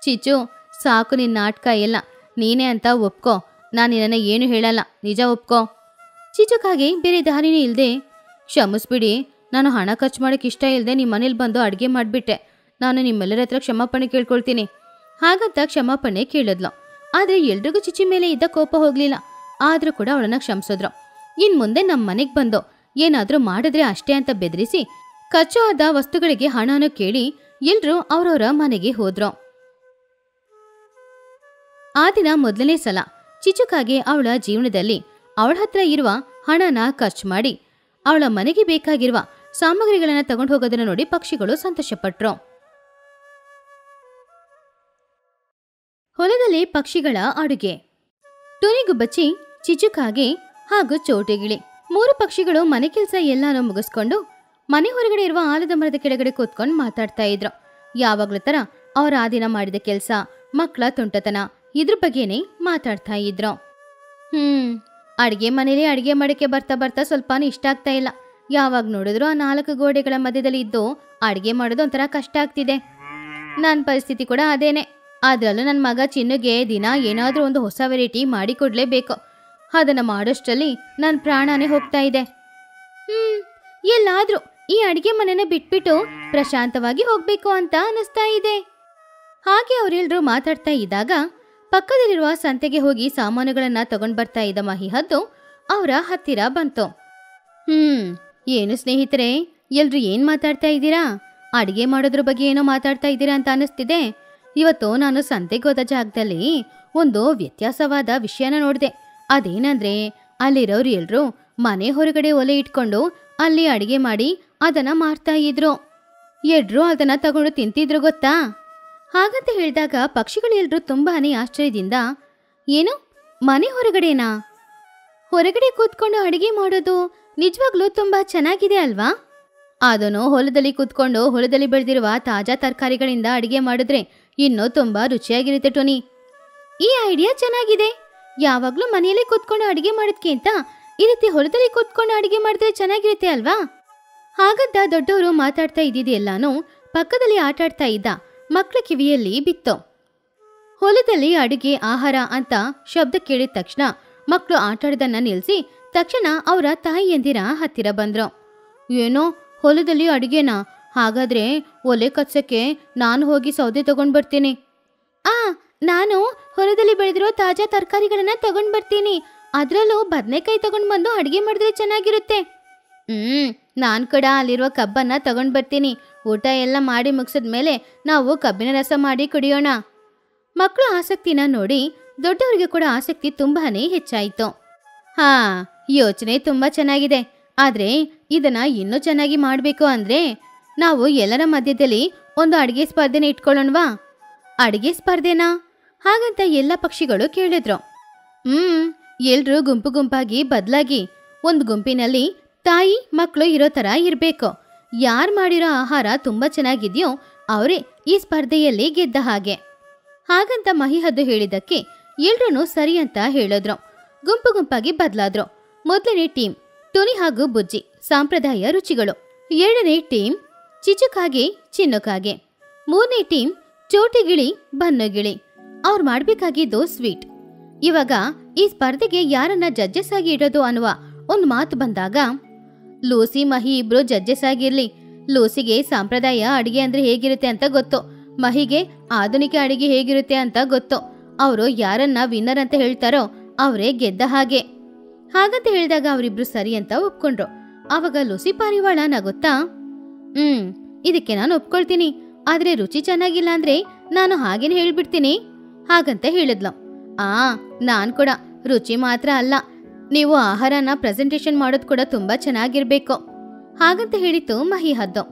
Speaker 1: ಚಿಚು, ಸಾಕು ನಿನ್ನ ನಾಟಕ ಎಲ್ಲ, ನೀನೇ ಅಂತ ಒಪ್ಕೋ. ನಾನು ನಿನ್ನ ಏನು ಹೇಳಲ್ಲ, ನಿಜ ಒಪ್ಕೋ. ಚಿಚುಕಾಗೆ ಬೇರೆ ದಾರಿನೇ ಇಲ್ಲದೆ, ಕ್ಷಮಿಸ್ಬಿಡಿ, ನಾನು ಹಣ ಖರ್ಚು ಮಾಡೋಕೆ ಇಷ್ಟ ಇಲ್ಲದೆ ನಿಮ್ಮ ಮನೇಲಿ ಬಂದು ಅಡುಗೆ ಮಾಡಿಬಿಟ್ಟೆ. ನಾನು ನಿಮ್ಮೆಲ್ಲರ ಹತ್ರ ಕ್ಷಮಾಪಣೆ ಕೇಳ್ಕೊಳ್ತೀನಿ. ಹಾಗಂತ ಕ್ಷಮಾಪಣೆ ಕೇಳಿದ್ಲು. ಆದರೆ ಎಲ್ರಿಗೂ ಚಿಚಿ ಮೇಲೆ ಇದ್ದ ಕೋಪ ಹೋಗ್ಲಿಲ್ಲ. ಆದರೂ ಕೂಡ ಅವಳನ್ನ ಕ್ಷಮಿಸಿದ್ರು. ಇನ್ ಮುಂದೆ ನಮ್ಮ ಮನೆಗೆ ಬಂದು ಏನಾದರೂ ಮಾಡಿದ್ರೆ ಅಷ್ಟೇ ಅಂತ ಬೆದರಿಸಿ ಖರ್ಚು ಆದ ವಸ್ತುಗಳಿಗೆ ಹಣನೂ ಕೇಳಿ ಎಲ್ರೂ ಅವ್ರವ್ರ ಮನೆಗೆ ಹೋದ್ರು. ಆ ದಿನ ಮೊದಲನೇ ಸಲ ಚಿಚುಕಾಗೆ ಅವಳ ಜೀವನದಲ್ಲಿ ಅವಳ ಹತ್ರ ಇರುವ ಹಣನ ಖರ್ಚು ಮಾಡಿ ಅವಳ ಮನೆಗೆ ಬೇಕಾಗಿರುವ ಸಾಮಗ್ರಿಗಳನ್ನ ತಗೊಂಡು ಹೋಗೋದನ್ನ ನೋಡಿ ಪಕ್ಷಿಗಳು ಸಂತೋಷಪಟ್ರು. ಹೊಲದಲ್ಲಿ ಪಕ್ಷಿಗಳ ಅಡುಗೆ. ಟುನಿಗುಬ್ಬಚ್ಚಿ, ಚಿಚುಕಾಗೆ ಹಾಗೂ ಚೋಟುಗಿಳಿ 3 ಪಕ್ಷಿಗಳು ಮನೆ ಕೆಲಸ ಎಲ್ಲಾನು ಮುಗಿಸ್ಕೊಂಡು ಮನೆ ಹೊರಗಡೆ ಇರುವ ಆಲದ ಮರದ ಕೆಳಗಡೆ ಕೂತ್ಕೊಂಡು ಮಾತಾಡ್ತಾ ಇದ್ರು. ಯಾವಾಗ್ಲೂ ತರ ಅವ್ರ ಆ ದಿನ ಮಾಡಿದ ಕೆಲಸ, ಮಕ್ಕಳ ತುಂಟತನ ಇದ್ರ ಬಗ್ಗೆನೇ ಮಾತಾಡ್ತಾ ಇದ್ರು. ಅಡಿಗೆ ಮನೇಲಿ ಅಡಿಗೆ ಮಾಡಕ್ಕೆ ಬರ್ತಾ ಬರ್ತಾ ಸ್ವಲ್ಪನೂ ಇಷ್ಟ ಆಗ್ತಾ ಇಲ್ಲ. ಯಾವಾಗ ನೋಡಿದ್ರು ಆ 4 ಗೋಡೆಗಳ ಮಧ್ಯದಲ್ಲಿ ಇದ್ದು ಅಡಿಗೆ ಮಾಡೋದು ಒಂಥರ ಕಷ್ಟ ಆಗ್ತಿದೆ. ನನ್ನ ಪರಿಸ್ಥಿತಿ ಕೂಡ ಅದೇನೆ. ಅದ್ರಲ್ಲೂ ನನ್ನ ಮಗ ಚಿನ್ನುಗೆ ದಿನ ಏನಾದ್ರೂ ಒಂದು ಹೊಸ ವೆರೈಟಿ ಮಾಡಿ ಕೊಡ್ಲೇಬೇಕು. ಅದನ್ನ ಮಾಡೋಷ್ಟರಲ್ಲಿ ನನ್ನ ಪ್ರಾಣನೇ ಹೋಗ್ತಾ ಇದೆ. ಎಲ್ಲಾದ್ರೂ ಈ ಅಡಿಗೆ ಮನೆನ ಬಿಟ್ಬಿಟ್ಟು ಪ್ರಶಾಂತವಾಗಿ ಹೋಗ್ಬೇಕು ಅಂತ ಅನಿಸ್ತಾ ಇದೆ. ಹಾಗೆ ಅವರೆಲ್ಲರೂ ಮಾತಾಡ್ತಾ ಇದ್ದಾಗ ಪಕ್ಕದಲ್ಲಿರುವ ಸಂತೆಗೆ ಹೋಗಿ ಸಾಮಾನುಗಳನ್ನ ತಗೊಂಡ್ ಬರ್ತಾ ಇದ್ದ ಮಹಿಹದ್ದು ಅವರ ಹತ್ತಿರ ಬಂತು. ಏನು ಸ್ನೇಹಿತರೆ, ಎಲ್ರು ಏನ್ ಮಾತಾಡ್ತಾ ಇದ್ದೀರಾ? ಅಡಿಗೆ ಮಾಡೋದ್ರ ಬಗ್ಗೆ ಏನೋ ಮಾತಾಡ್ತಾ ಇದ್ದೀರಾ ಅಂತ ಅನಿಸ್ತಿದೆ. ಇವತ್ತು ನಾನು ಸಂತೆಗೆ ಹೋದ ಜಾಗದಲ್ಲಿ ಒಂದು ವ್ಯತ್ಯಾಸವಾದ ವಿಷಯನ ನೋಡಿದೆ. ಅದೇನಂದ್ರೆ ಅಲ್ಲಿರೋರು ಎಲ್ರು ಮನೆ ಹೊರಗಡೆ ಒಲೆ ಇಟ್ಕೊಂಡು ಅಲ್ಲಿ ಅಡಿಗೆ ಮಾಡಿ ಅದನ್ನ ಮಾರ್ತಾ ಇದ್ರು. ಎಲ್ರು ಅದನ್ನ ತಗೊಂಡು ತಿಂತಿದ್ರು ಗೊತ್ತಾ? ಹಾಗಂತ ಹೇಳಿದಾಗ ಪಕ್ಷಿಗಳೆಲ್ಲರೂ ತುಂಬಾನೇ ಆಶ್ಚರ್ಯದಿಂದ, ಏನು ಮನೆ ಹೊರಗಡೆನಾ? ಹೊರಗಡೆ ಕೂತ್ಕೊಂಡು ಅಡಿಗೆ ಮಾಡೋದು ನಿಜವಾಗ್ಲೂ ತುಂಬಾ ಚೆನ್ನಾಗಿದೆ ಅಲ್ವಾ? ಅದನ್ನು ಹೊಲದಲ್ಲಿ ಕೂತ್ಕೊಂಡು ಹೊಲದಲ್ಲಿ ಬೆಳೆದಿರುವ ತಾಜಾ ತರಕಾರಿಗಳಿಂದ ಅಡಿಗೆ ಮಾಡಿದ್ರೆ ಇನ್ನೂ ತುಂಬಾ ರುಚಿಯಾಗಿರುತ್ತೆ ಟೋನಿ. ಈ ಐಡಿಯಾ ಚೆನ್ನಾಗಿದೆ. ಯಾವಾಗ್ಲೂ ಮನೆಯಲ್ಲೇ ಕೂತ್ಕೊಂಡು ಅಡಿಗೆ ಮಾಡೋದ್ಕಿಂತ ಈ ರೀತಿ ಹೊಲದಲ್ಲಿ ಕೂತ್ಕೊಂಡು ಅಡಿಗೆ ಮಾಡಿದ್ರೆ ಚೆನ್ನಾಗಿರುತ್ತೆ ಅಲ್ವಾ? ಹಾಗಂತ ದೊಡ್ಡವರು ಮಾತಾಡ್ತಾ ಇದ್ದಿದ್ದೆಲ್ಲಾನು ಪಕ್ಕದಲ್ಲಿ ಆಟಾಡ್ತಾ ಇದ್ದ ಮಕ್ಕಳ ಕಿವಿಯಲ್ಲಿ ಬಿತ್ತು. ಹೊಲದಲ್ಲಿ ಅಡುಗೆ ಆಹಾರ ಅಂತ ಶಬ್ದ ಕೇಳಿದ ತಕ್ಷಣ ಮಕ್ಕಳು ಆಟಾಡೋದನ್ನ ನಿಲ್ಲಿಸಿ ತಕ್ಷಣ ಅವರ ತಾಯಿಯಂದಿರ ಹತ್ತಿರ ಬಂದ್ರು. ಏನೋ ಹೊಲದಲ್ಲಿ ಅಡುಗೆನಾ? ಹಾಗಾದ್ರೆ ಒಲೆ ಕಚ್ಚಕ್ಕೆ ನಾನು ಹೋಗಿ ಸೌದೆ ತಗೊಂಡ್ ಬರ್ತೀನಿ. ನಾನು ಹೊಲದಲ್ಲಿ ಬೆಳೆದಿರೋ ತಾಜಾ ತರಕಾರಿಗಳನ್ನ ತಗೊಂಡ್ ಬರ್ತೀನಿ. ಅದ್ರಲ್ಲೂ ಬದನೆಕಾಯಿ ತಗೊಂಡ್ ಬಂದು ಅಡಿಗೆ ಮಾಡಿದ್ರೆ ಚೆನ್ನಾಗಿರುತ್ತೆ. ನಾನ್ ಕೂಡ ಅಲ್ಲಿರುವ ಕಬ್ಬನ್ನ ತಗೊಂಡ್ ಬರ್ತೀನಿ. ಊಟ ಎಲ್ಲ ಮಾಡಿ ಮುಗಿಸಿದ್ಮೇಲೆ ನಾವು ಕಬ್ಬಿನ ರಸ ಮಾಡಿ ಕುಡಿಯೋಣ. ಮಕ್ಕಳು ಆಸಕ್ತಿನ ನೋಡಿ ದೊಡ್ಡವರಿಗೆ ಕೂಡ ಆಸಕ್ತಿ ತುಂಬಾನೇ ಹೆಚ್ಚಾಯಿತು. ಯೋಚನೆ ತುಂಬಾ ಚೆನ್ನಾಗಿದೆ. ಆದ್ರೆ ಇದನ್ನ ಇನ್ನೂ ಚೆನ್ನಾಗಿ ಮಾಡಬೇಕು ಅಂದ್ರೆ ನಾವು ಎಲ್ಲರ ಮಧ್ಯದಲ್ಲಿ ಒಂದು ಅಡಿಗೆ ಸ್ಪರ್ಧೆನ ಇಟ್ಕೊಳ್ಳೋಣವಾ? ಅಡಿಗೆ ಸ್ಪರ್ಧೆನಾ? ಹಾಗಂತ ಎಲ್ಲ ಪಕ್ಷಿಗಳು ಕೇಳಿದ್ರು. ಎಲ್ರೂ ಗುಂಪು ಗುಂಪಾಗಿ ಬದಲಾಗಿ ಒಂದು ಗುಂಪಿನಲ್ಲಿ ತಾಯಿ ಮಕ್ಕಳು ಇರೋ ತರ ಇರ್ಬೇಕು. ಯಾರು ಮಾಡಿರೋ ಆಹಾರ ತುಂಬಾ ಚೆನ್ನಾಗಿದೆಯೋ ಅವರೇ ಈ ಸ್ಪರ್ಧೆಯಲ್ಲಿ ಗೆದ್ದ ಹಾಗೆ. ಹಾಗಂತ ಮಹಿಹದ್ದು ಹೇಳಿದ್ದಕ್ಕೆ ಎಲ್ರೂ ಸರಿ ಅಂತ ಹೇಳಿದ್ರು. ಗುಂಪು ಗುಂಪಾಗಿ ಬದಲಾದ್ರು. ಮೊದಲನೇ ಟೀಮ್ ಟುನಿ ಹಾಗೂ ಬುಜ್ಜಿ, ಸಾಂಪ್ರದಾಯ ರುಚಿಗಳು. 2ನೇ ಟೀಮ್ ಚಿಚುಕಾಗೆ, ಚಿನ್ನುಕಾಗೆ. 3ನೇ ಟೀಮ್ ಚೋಟಿಗಿಳಿ, ಬನ್ನುಗಿಳಿ. ಅವ್ರು ಮಾಡ್ಬೇಕಾಗಿದ್ದು ಸ್ವೀಟ್. ಇವಾಗ ಈ ಸ್ಪರ್ಧೆಗೆ ಯಾರನ್ನ ಜಡ್ಜಸ್ ಆಗಿ ಇಡೋದು ಅನ್ನುವ ಒಂದು ಮಾತು ಬಂದಾಗ ಲೂಸಿ ಮಹಿ ಇಬ್ರು ಜಡ್ಜಸ್ ಆಗಿರ್ಲಿ. ಲೂಸಿಗೆ ಸಾಂಪ್ರದಾಯ ಅಡಿಗೆ ಅಂದ್ರೆ ಹೇಗಿರುತ್ತೆ ಅಂತ ಗೊತ್ತು, ಮಹಿಗೆ ಆಧುನಿಕ ಅಡಿಗೆ ಹೇಗಿರುತ್ತೆ ಅಂತ ಗೊತ್ತು. ಅವರು ಯಾರನ್ನ ವಿನ್ನರ್ ಅಂತ ಹೇಳ್ತಾರೋ ಅವರೇ ಗೆದ್ದ ಹಾಗೆ. ಹಾಗಂತ ಹೇಳಿದಾಗ ಅವರಿಬ್ರು ಸರಿ ಅಂತ ಒಪ್ಕೊಂಡ್ರು. ಆವಾಗ ಲೂಸಿ ಪಾರಿವಾಳ ನಗುತ್ತಾ, ಇದಕ್ಕೆ ನಾನು ಒಪ್ಕೊಳ್ತೀನಿ. ಆದ್ರೆ ರುಚಿ ಚೆನ್ನಾಗಿಲ್ಲ ಅಂದ್ರೆ ನಾನು ಹಾಗೇನೆ ಹೇಳ್ಬಿಡ್ತೀನಿ ಹಾಗಂತ ಹೇಳಿದ್ಲು. ನಾನ್ ಕೂಡ ರುಚಿ ಮಾತ್ರ ಅಲ್ಲ, ನೀವು ಆಹಾರನ ಪ್ರೆಸೆಂಟೇಶನ್ ಮಾಡೋದು ಕೂಡ ತುಂಬಾ ಚೆನ್ನಾಗಿರ್ಬೇಕು ಹಾಗಂತ ಹೇಳಿತು ಮಹಿಹದ್ದು.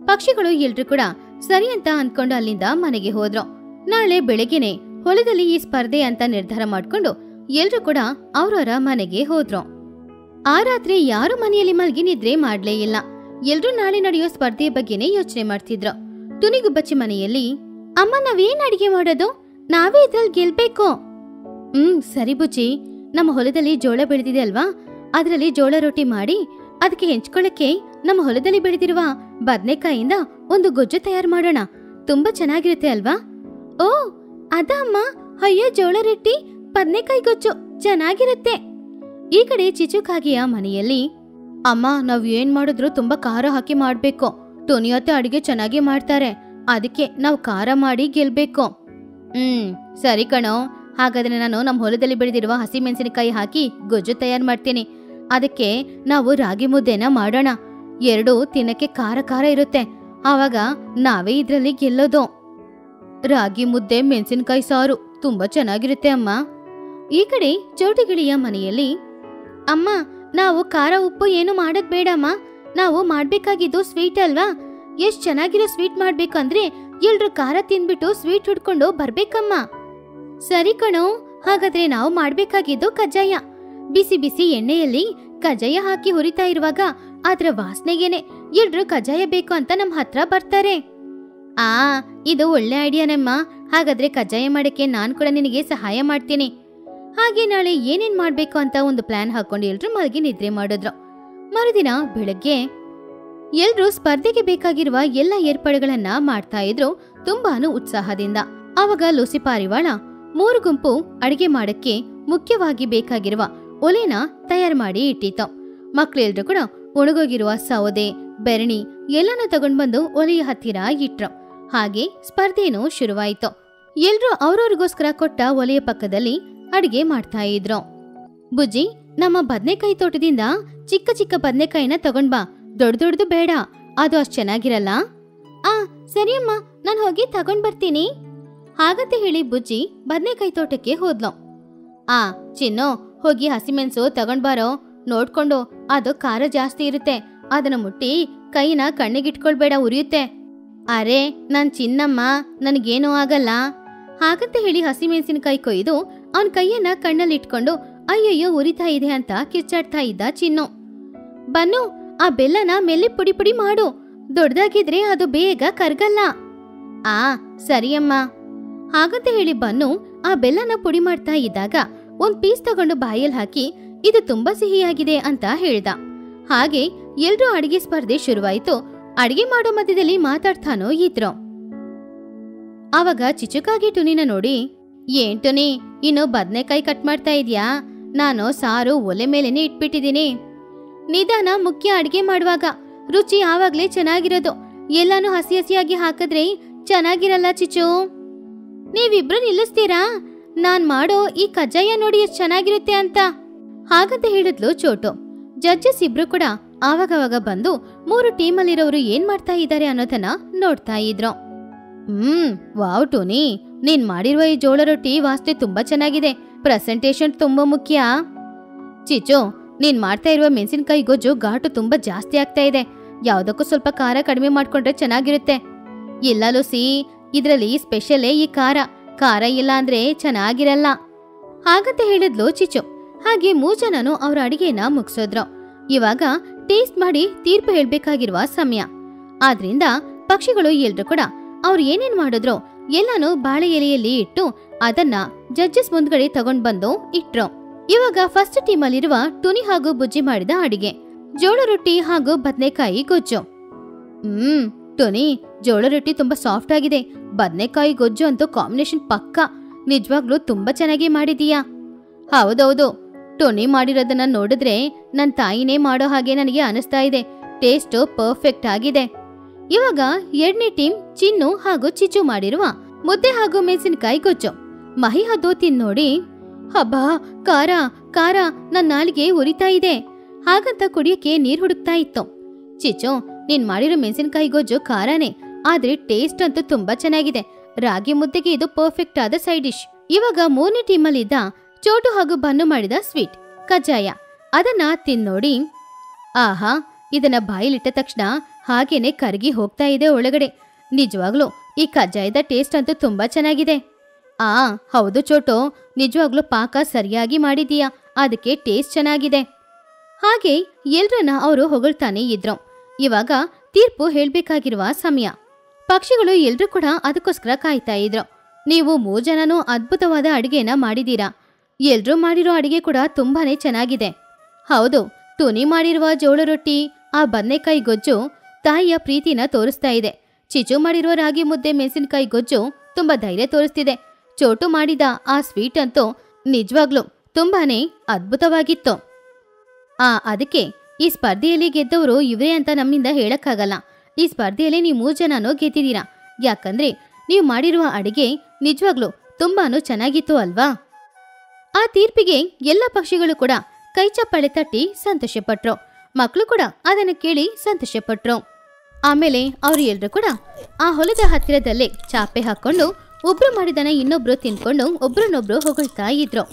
Speaker 1: ಪಕ್ಷಿಗಳು ಎಲ್ರು ಕೂಡ ಸರಿ ಅಂತ ಅಂದ್ಕೊಂಡು ಅಲ್ಲಿಂದ ಮನೆಗೆ ಹೋದ್ರು. ನಾಳೆ ಬೆಳಗ್ಗೆನೆ ಹೊಲದಲ್ಲಿ ಈ ಸ್ಪರ್ಧೆ ಅಂತ ನಿರ್ಧಾರ ಮಾಡ್ಕೊಂಡು ಎಲ್ರು ಕೂಡ ಅವ್ರವರ ಮನೆಗೆ ಹೋದ್ರು. ಆ ರಾತ್ರಿ ಯಾರು ಮನೆಯಲ್ಲಿ ಮಲ್ಗಿ ನಿದ್ರೆ ಮಾಡ್ಲೇ ಇಲ್ಲ. ಎಲ್ರು ನಾಳೆ ನಡೆಯೋ ಸ್ಪರ್ಧೆಯ ಬಗ್ಗೆನೇ ಯೋಚನೆ ಮಾಡ್ತಿದ್ರು. ಟುನಿಗುಬ್ಬಚ್ಚಿ ಮನೆಯಲ್ಲಿ, ಅಮ್ಮ ನಾವೇನ್ ಅಡಿಗೆ ಮಾಡೋದು? ನಾವೇ ಇದ್ರಲ್ಲಿ ಗೆಲ್ಬೇಕು. ಸರಿ ಬುಜ್ಜಿ, ನಮ್ಮ ಹೊಲದಲ್ಲಿ ಜೋಳ ಬೆಳೆದಿದೆ ಅಲ್ವಾ, ಅದರಲ್ಲಿ ಜೋಳ ರೊಟ್ಟಿ ಮಾಡಿ ಅದಕ್ಕೆ ಹೆಂಚ್ಕೊಳ್ಳಕ್ಕೆ ನಮ್ಮ ಹೊಲದಲ್ಲಿ ಬೆಳೆದಿರುವ ಬದನೆಕಾಯಿಂದ ಒಂದು ಗೊಜ್ಜು ತಯಾರು ಮಾಡೋಣ. ತುಂಬಾ ಚೆನ್ನಾಗಿರುತ್ತೆ ಅಲ್ವಾ? ಓ ಅದ ಅಮ್ಮ, ಅಯ್ಯೋ ಜೋಳ ರೊಟ್ಟಿ ಬದನೆಕಾಯಿ ಗೊಜ್ಜು ಚೆನ್ನಾಗಿರುತ್ತೆ. ಈ ಕಡೆ ಚಿಚುಕಾಗಿಯ ಮನೆಯಲ್ಲಿ, ಅಮ್ಮ ನಾವ್ ಏನ್ ಮಾಡಿದ್ರು ತುಂಬಾ ಖಾರ ಹಾಕಿ ಮಾಡ್ಬೇಕು. ಟೊನಿಯತ್ತೆ ಅಡಿಗೆ ಚೆನ್ನಾಗಿ ಮಾಡ್ತಾರೆ, ಅದಕ್ಕೆ ನಾವು ಖಾರ ಮಾಡಿ ಗೆಲ್ಬೇಕು. ಸರಿ ಕಣೋ, ಹಾಗಾದ್ರೆ ನಾನು ನಮ್ಮ ಹೊಲದಲ್ಲಿ ಬೆಳೆದಿರುವ ಹಸಿ ಮೆಣಸಿನಕಾಯಿ ಹಾಕಿ ಗೊಜ್ಜು ತಯಾರು ಮಾಡ್ತೀನಿ. ಅದಕ್ಕೆ ನಾವು ರಾಗಿ ಮುದ್ದೆನ ಮಾಡೋಣ. 2 ತಿನ್ನಕ್ಕೆ ಖಾರ ಖಾರ ಇರುತ್ತೆ, ಆವಾಗ ನಾವೇ ಇದ್ರಲ್ಲಿ ಗೆಲ್ಲೋದು. ರಾಗಿ ಮುದ್ದೆ ಮೆಣಸಿನಕಾಯಿ ಸಾರು ತುಂಬಾ ಚೆನ್ನಾಗಿರುತ್ತೆ ಅಮ್ಮ. ಈ ಕಡೆ ಚೋಟಿಗಿಳಿಯ ಮನೆಯಲ್ಲಿ, ಅಮ್ಮ, ನಾವು ಖಾರ ಉಪ್ಪು ಏನು ಮಾಡೋದ್ ಬೇಡಮ್ಮ. ನಾವು ಮಾಡ್ಬೇಕಾಗಿದ್ದು ಸ್ವೀಟ್ ಅಲ್ವಾ? ಎಷ್ಟ್ ಚೆನ್ನಾಗಿರೋ ಸ್ವೀಟ್ ಮಾಡ್ಬೇಕಂದ್ರೆ ಎಲ್ರು ಖಾರ ತಿನ್ಬಿಟ್ಟು ಸ್ವೀಟ್ ಹುಡ್ಕೊಂಡು ಬರ್ಬೇಕಮ್ಮ. ಸರಿ ಕಣೋ, ಹಾಗಾದ್ರೆ ನಾವು ಮಾಡ್ಬೇಕಾಗಿದ್ದು ಕಜ್ಜಾಯ. ಬಿಸಿ ಬಿಸಿ ಎಣ್ಣೆಯಲ್ಲಿ ಕಜ್ಜಾಯ ಹಾಕಿ ಹುರಿತಾ ಇರುವಾಗ ಅದ್ರ ವಾಸನೆಗೇನೆ ಎಲ್ರು ಕಜ್ಜಾಯ ಬೇಕು ಅಂತ ನಮ್ ಹತ್ರ ಬರ್ತಾರೆ. ಇದು ಒಳ್ಳೆ ಐಡಿಯಾನಮ್ಮ. ಹಾಗಾದ್ರೆ ಕಜ್ಜಾಯ ಮಾಡಕ್ಕೆ ನಾನ್ ಕೂಡ ನಿನಗೆ ಸಹಾಯ ಮಾಡ್ತೀನಿ. ಹಾಗೆ ನಾಳೆ ಏನೇನ್ ಮಾಡ್ಬೇಕು ಅಂತ ಒಂದು ಪ್ಲಾನ್ ಹಾಕೊಂಡು ಎಲ್ರು ಮಲಗಿ ನಿದ್ರೆ ಮಾಡಿದ್ರು. ಮರುದಿನ ಬೆಳಗ್ಗೆ ಎಲ್ರು ಸ್ಪರ್ಧೆಗೆ ಬೇಕಾಗಿರುವ ಎಲ್ಲ ಏರ್ಪಾಡುಗಳನ್ನ ಮಾಡ್ತಾ ಇದ್ರು ತುಂಬಾನು ಉತ್ಸಾಹದಿಂದ. ಆವಾಗ ಲೂಸಿ ಪಾರಿವಾಳ 3 ಗುಂಪು ಅಡಿಗೆ ಮಾಡಕ್ಕೆ ಮುಖ್ಯವಾಗಿ ಬೇಕಾಗಿರುವ ಒಲೆನ ತಯಾರು ಮಾಡಿ ಇಟ್ಟಿತ್ತು. ಮಕ್ಳೆಲ್ರು ಕೂಡ ಒಣಗೋಗಿರುವ ಸೌದೆ, ಬೆರಣಿ ಎಲ್ಲಾನು ತಗೊಂಡ್ ಬಂದು ಒಲೆಯ ಹತ್ತಿರ ಇಟ್ರು. ಹಾಗೆ ಸ್ಪರ್ಧೆನೂ ಶುರುವಾಯಿತು. ಎಲ್ರು ಅವ್ರವ್ರಿಗೋಸ್ಕರ ಕೊಟ್ಟ ಒಲೆಯ ಪಕ್ಕದಲ್ಲಿ ಅಡಿಗೆ ಮಾಡ್ತಾ ಇದ್ರು. ಬುಜ್ಜಿ, ನಮ್ಮ ಬದ್ನೆಕಾಯಿ ತೋಟದಿಂದ ಚಿಕ್ಕ ಚಿಕ್ಕ ಬದ್ನೆಕಾಯಿನ ತಗೊಂಡ್ ಬಾ. ದೊಡ್ಡದು ಬೇಡ, ಅದು ಅಷ್ಟ್ ಚೆನ್ನಾಗಿರಲ್ಲ. ಸರಿ ಅಮ್ಮ, ನಾನು ಹೋಗಿ ತಗೊಂಡ್ ಬರ್ತೀನಿ. ಹಾಗಂತ ಹೇಳಿ ಬುಜ್ಜಿ ಬದ್ನೆಕಾಯಿ ತೋಟಕ್ಕೆ ಹೋದ್ಲು. ಚಿನ್ನು, ಹೋಗಿ ಹಸಿಮೆಣಸು ತಗೊಂಡ್ ಬಾರೋ. ನೋಡ್ಕೊಂಡು, ಅದು ಖಾರ ಜಾಸ್ತಿ ಇರುತ್ತೆ. ಅದನ್ನ ಮುಟ್ಟಿ ಕೈನ ಕಣ್ಣಿಗಿಟ್ಕೊಳ್ಬೇಡ, ಉರಿಯುತ್ತೆ. ಅರೆ ನನ್ ಚಿನ್ನಮ್ಮ, ನನ್ಗೇನೂ ಆಗಲ್ಲ. ಹಾಗಂತ ಹೇಳಿ ಹಸಿಮೆಣಸಿನಕಾಯಿ ಕೊಯ್ದು ಅವನ್ ಕೈಯನ್ನ ಕಣ್ಣಲ್ಲಿ ಇಟ್ಕೊಂಡು ಅಯ್ಯಯ್ಯೋ ಉರಿತಾ ಇದೆ ಅಂತ ಕಿರ್ಚಾಡ್ತಾ ಇದ್ದ ಚಿನ್ನು. ಬನ್ನು, ಆ ಬೆಲ್ಲನ ಮೆಲ್ಲಿ ಪುಡಿ ಪುಡಿ ಮಾಡು. ದೊಡ್ಡದಾಗಿದ್ರೆ ಅದು ಬೇಗ ಕರ್ಗಲ್ಲ. ಸರಿಯಮ್ಮ. ಹಾಗಂತ ಹೇಳಿ ಬನ್ನು ಆ ಬೆಲ್ಲನ ಪುಡಿ ಮಾಡ್ತಾ ಇದ್ದಾಗ ಒಂದ್ ಪೀಸ್ ತಗೊಂಡು ಬಾಯಲ್ಲಿ ಹಾಕಿ ಇದು ತುಂಬಾ ಸಿಹಿಯಾಗಿದೆ ಅಂತ ಹೇಳ್ದ. ಹಾಗೆ ಎಲ್ರೂ ಅಡಿಗೆ ಸ್ಪರ್ಧೆ ಶುರುವಾಯಿತು. ಅಡಿಗೆ ಮಾಡೋ ಮಧ್ಯದಲ್ಲಿ ಮಾತಾಡ್ತಾನೋ ಇದ್ರು. ಆವಾಗ ಚಿಚುಕಾಗಿ ಟುನಿನ ನೋಡಿ, ಏನ್ ಟುನಿ, ಇನ್ನು ಬದ್ನೆಕಾಯಿ ಕಟ್ ಮಾಡ್ತಾ ಇದ್ಯಾ? ನಾನು ಸಾರು ಒಲೆ ಮೇಲೇನೆ ಇಟ್ಬಿಟ್ಟಿದೀನಿ. ನಿಧಾನ ಮುಖ್ಯ. ಅಡಿಗೆ ಮಾಡುವಾಗ ರುಚಿ ಆವಾಗ್ಲೇ ಚೆನ್ನಾಗಿರೋದು. ಎಲ್ಲಾನು ಹಸಿ ಹಸಿಯಾಗಿ ಹಾಕಿದ್ರೆ ಚೆನ್ನಾಗಿರಲ್ಲ ಚಿಚು. ನೀವಿಬ್ರು ನಿಲ್ಲಿಸ್ತೀರಾ? ನಾನ್ ಮಾಡೋ ಈ ಕಜ್ಜಾಯ ನೋಡಿ ಎಷ್ಟು ಚೆನ್ನಾಗಿರುತ್ತೆ ಅಂತ. ಹಾಗಂತ ಹೇಳಿದ್ಲು ಚೋಟು. ಜಡ್ಜಸ್ ಇಬ್ರು ಕೂಡ ಆವಾಗವಾಗ ಬಂದು 3 ಟೀಮಲ್ಲಿರೋರು ಏನ್ ಮಾಡ್ತಾ ಇದ್ದಾರೆ ಅನ್ನೋದನ್ನ ನೋಡ್ತಾ ಇದ್ರು. ವಾವ್ ಟೋನಿ, ನೀನ್ ಮಾಡಿರುವ ಈ ಜೋಳ ರೊಟ್ಟಿ ವಾಸನೆ ತುಂಬಾ ಚೆನ್ನಾಗಿದೆ. ಪ್ರೆಸೆಂಟೇಶನ್ ತುಂಬಾ ಮುಖ್ಯ. ಚಿಚು, ನೀನ್ ಮಾಡ್ತಾ ಇರುವ ಮೆಣಸಿನಕಾಯಿ ಗೊಜ್ಜು ಘಾಟು ತುಂಬಾ ಜಾಸ್ತಿ ಆಗ್ತಾ ಇದೆ. ಯಾವ್ದಕ್ಕೂ ಸ್ವಲ್ಪ ಖಾರ ಕಡಿಮೆ ಮಾಡ್ಕೊಂಡ್ರೆ ಚೆನ್ನಾಗಿರುತ್ತೆ. ಇಲ್ಲ ಲೂಸಿ, ಇದ್ರಲ್ಲಿ ಸ್ಪೆಷಲೇ ಈ ಖಾರ. ಖಾರ ಇಲ್ಲ ಅಂದ್ರೆ ಚೆನ್ನಾಗಿರಲ್ಲ. ಹಾಗಂತ ಹೇಳಿದ್ಲು ಚಿಚು. ಹಾಗೆ 3 ಜನನು ಅವ್ರ ಅಡಿಗೆನ ಮುಗಿಸೋದ್ರು. ಇವಾಗ ಟೇಸ್ಟ್ ಮಾಡಿ ತೀರ್ಪು ಹೇಳ್ಬೇಕಾಗಿರುವ ಸಮಯ. ಆದ್ರಿಂದ ಪಕ್ಷಿಗಳು ಎಲ್ರು ಕೂಡ ಅವ್ರು ಏನೇನ್ ಮಾಡಿದ್ರು ಎಲ್ಲಾನು ಬಾಳೆ ಎಲೆಯಲ್ಲಿ ಇಟ್ಟು ಅದನ್ನ ಜಡ್ಜಸ್ ಮುಂದ್ಗಡೆ ತಗೊಂಡ್ ಬಂದು ಇಟ್ರು. ಇವಾಗ ಫಸ್ಟ್ ಟೀಮಲ್ಲಿರುವ ಟುನಿ ಹಾಗೂ ಬುಜ್ಜಿ ಮಾಡಿದ ಅಡಿಗೆ ಜೋಳ ರೊಟ್ಟಿ ಹಾಗೂ ಬದ್ನೆಕಾಯಿ ಗೊಜ್ಜು. ಟುನಿ, ಜೋಳ ರೊಟ್ಟಿ ತುಂಬಾ ಸಾಫ್ಟ್ ಆಗಿದೆ. ಬದ್ನೆಕಾಯಿ ಗೊಜ್ಜು ಅಂತೂ ಕಾಂಬಿನೇಷನ್ ಪಕ್ಕ. ನಿಜವಾಗ್ಲೂ ತುಂಬಾ ಚೆನ್ನಾಗಿ ಮಾಡಿದೀಯಾ. ಹೌದೌದು, ಟುನಿ ಮಾಡಿರೋದನ್ನ ನೋಡಿದ್ರೆ ನನ್ ತಾಯಿನೇ ಮಾಡೋ ಹಾಗೆ ನನಗೆ ಅನಿಸ್ತಾ ಇದೆ. ಟೇಸ್ಟ್ ಪರ್ಫೆಕ್ಟ್ ಆಗಿದೆ. ಇವಾಗ 2ನೇ ಟೀಮ್ ಚಿನ್ನು ಹಾಗೂ ಚಿಚು ಮಾಡಿರುವ ಮುದ್ದೆ ಹಾಗೂ ಮೆಣಸಿನಕಾಯಿ ಗೊಜ್ಜು. ಮಹಿ ಅದು ತಿನ್ನೋಡಿ, ಹಬ್ಬಾ, ಖಾರ ಖಾರ, ನನ್ನ ನಾಲಿಗೆ ಉರಿತಾ ಇದೆ. ಹಾಗಂತ ಕುಡಿಯಕ್ಕೆ ನೀರ್ ಹುಡುಕ್ತಾ ಇತ್ತು. ಚಿಚು, ನೀನ್ ಮಾಡಿರೋ ಮೆಣಸಿನಕಾಯಿ ಗೊಜ್ಜು ಖಾರನೇ, ಆದ್ರೆ ಟೇಸ್ಟ್ ಅಂತೂ ತುಂಬಾ ಚೆನ್ನಾಗಿದೆ. ರಾಗಿ ಮುದ್ದೆಗೆ ಇದು ಪರ್ಫೆಕ್ಟ್ ಆದ ಸೈಡ್ ಡಿಶ್. ಇವಾಗ 3ನೇ ಟೀಮಲ್ಲಿದ್ದ ಚೋಟು ಹಾಗೂ ಬನ್ನು ಮಾಡಿದ ಸ್ವೀಟ್ ಕಜ್ಜಾಯ. ಅದನ್ನ ತಿನ್ನೋಡಿ, ಆಹಾ, ಇದನ್ನ ಬಾಯಿಲಿಟ್ಟ ತಕ್ಷಣ ಹಾಗೇನೆ ಕರಗಿ ಹೋಗ್ತಾ ಇದೆ ಒಳಗಡೆ. ನಿಜವಾಗ್ಲೂ ಈ ಕಜ್ಜಾಯದ ಟೇಸ್ಟ್ ಅಂತೂ ತುಂಬಾ ಚೆನ್ನಾಗಿದೆ. ಹೌದು ಚೋಟು, ನಿಜವಾಗ್ಲೂ ಪಾಕ ಸರಿಯಾಗಿ ಮಾಡಿದೀಯಾ, ಅದಕ್ಕೆ ಟೇಸ್ಟ್ ಚೆನ್ನಾಗಿದೆ. ಹಾಗೆ ಎಲ್ರನ್ನ ಅವರು ಹೊಗಳ್ತಾನೆ ಇದ್ರು. ಇವಾಗ ತೀರ್ಪು ಹೇಳ್ಬೇಕಾಗಿರುವ ಸಮಯ. ಪಕ್ಷಿಗಳು ಎಲ್ರೂ ಕೂಡ ಅದಕ್ಕೋಸ್ಕರ ಕಾಯ್ತಾ ಇದ್ರು. ನೀವು 3 ಜನನೂ ಅದ್ಭುತವಾದ ಅಡಿಗೆನ ಮಾಡಿದೀರಾ. ಎಲ್ರೂ ಮಾಡಿರೋ ಅಡಿಗೆ ಕೂಡ ತುಂಬಾನೇ ಚೆನ್ನಾಗಿದೆ. ಹೌದು, ಟುನಿ ಮಾಡಿರುವ ಜೋಳ ರೊಟ್ಟಿ, ಆ ಬದ್ನೆಕಾಯಿ ಗೊಜ್ಜು ತಾಯಿಯ ಪ್ರೀತಿನ ತೋರಿಸ್ತಾ ಇದೆ. ಚಿಚು ಮಾಡಿರೋ ರಾಗಿ ಮುದ್ದೆ ಮೆಣಸಿನಕಾಯಿ ಗೊಜ್ಜು ತುಂಬಾ ಧೈರ್ಯ ತೋರಿಸ್ತಿದೆ. ಚೋಟು ಮಾಡಿದ ಆ ಸ್ವೀಟ್ ಅಂತೂ ನಿಜವಾಗ್ಲೂ ತುಂಬಾನೇ ಅದ್ಭುತವಾಗಿತ್ತು. ಅದಕ್ಕೆ ಈ ಸ್ಪರ್ಧೆಯಲ್ಲಿ ಗೆದ್ದವರು ಇವರೇ ಅಂತ ನಮ್ಮಿಂದ ಹೇಳಕ್ಕಾಗಲ್ಲ. ಈ ಸ್ಪರ್ಧೆಯಲ್ಲಿ ನೀವು 3 ಜನನೂ ಗೆದ್ದಿದ್ದೀರಾ. ಯಾಕಂದ್ರೆ ನೀವು ಮಾಡಿರುವ ಅಡಿಗೆ ನಿಜವಾಗ್ಲೂ ತುಂಬಾನು ಚೆನ್ನಾಗಿತ್ತು ಅಲ್ವಾ? ಆ ತೀರ್ಪಿಗೆ ಎಲ್ಲ ಪಕ್ಷಿಗಳು ಕೂಡ ಕೈ ಚಪ್ಪಾಳೆ ತಟ್ಟಿ ಸಂತೋಷಪಟ್ರು. ಮಕ್ಕಳು ಕೂಡ ಅದನ್ನು ಕೇಳಿ ಸಂತೋಷಪಟ್ರು. ಆಮೇಲೆ ಅವರು ಎಲ್ರು ಕೂಡ ಆ ಹೊಲದ ಹತ್ತಿರದಲ್ಲೇ ಚಾಪೆ ಹಾಕೊಂಡು ಒಬ್ರು ಮಾಡಿದನ ಇನ್ನೊಬ್ರು ತಿನ್ಕೊಂಡು ಒಬ್ರನ್ನೊಬ್ರು ಹೊಗಳ್ತಾ ಇದ್ರು.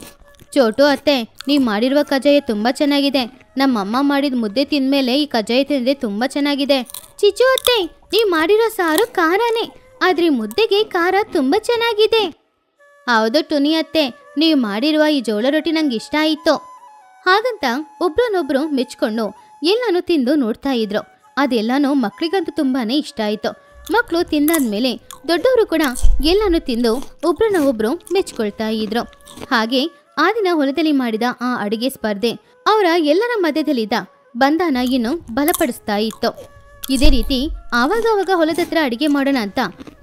Speaker 1: ಚೋಟು ಅತ್ತೆ, ನೀವು ಮಾಡಿರುವ ಕಜ್ಜಾಯ ತುಂಬಾ ಚೆನ್ನಾಗಿದೆ. ನಮ್ಮಮ್ಮ ಮಾಡಿದ ಮುದ್ದೆ ತಿಂದ್ಮೇಲೆ ಈ ಕಜ್ಜಾಯ ತಿಂದ್ರೆ ತುಂಬಾ ಚೆನ್ನಾಗಿದೆ. ಚಿಚ್ಚು ಅತ್ತೆ, ನೀವು ಮಾಡಿರೋ ಸಾರು ಖಾರನೇ, ಆದ್ರೆ ಮುದ್ದೆಗೆ ಖಾರ ತುಂಬಾ ಚೆನ್ನಾಗಿದೆ. ಹೌದು ಟುನಿ ಅತ್ತೆ, ನೀವು ಮಾಡಿರುವ ಈ ಜೋಳ ರೊಟ್ಟಿ ನಂಗೆ ಇಷ್ಟ ಆಯಿತು. ಹಾಗಂತ ಒಬ್ರನ್ನೊಬ್ರು ಮೆಚ್ಕೊಂಡು ಎಲ್ಲಾನು ತಿಂದು ನೋಡ್ತಾ ಇದ್ರು. ಅದೆಲ್ಲಾನು ಮಕ್ಳಿಗಂತೂ ತುಂಬಾನೇ ಇಷ್ಟ ಆಯಿತು. ಮಕ್ಕಳು ತಿಂದಾದ್ಮೇಲೆ ದೊಡ್ಡವರು ಕೂಡ ಎಲ್ಲಾನು ತಿಂದು ಒಬ್ರನ್ನ ಒಬ್ರು ಮೆಚ್ಕೊಳ್ತಾ ಇದ್ರು. ಹಾಗೆ ಆ ದಿನ ಹೊಲದಲ್ಲಿ ಮಾಡಿದ ಆ ಅಡುಗೆ ಸ್ಪರ್ಧೆ ಅವರ ಎಲ್ಲರ ಮಧ್ಯದಲ್ಲಿದ್ದ ಬಂಧನ ಇನ್ನು ಬಲಪಡಿಸ್ತಾ ಇತ್ತು. ಇದೇ ರೀತಿ ಆವಾಗವಾಗ ಹೊಲದತ್ರ ಅಡುಗೆ ಮಾಡೋಣ ಅಂತ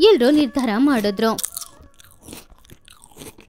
Speaker 1: ಎಲ್ರೂ ನಿರ್ಧಾರ ಮಾಡಿದ್ರು.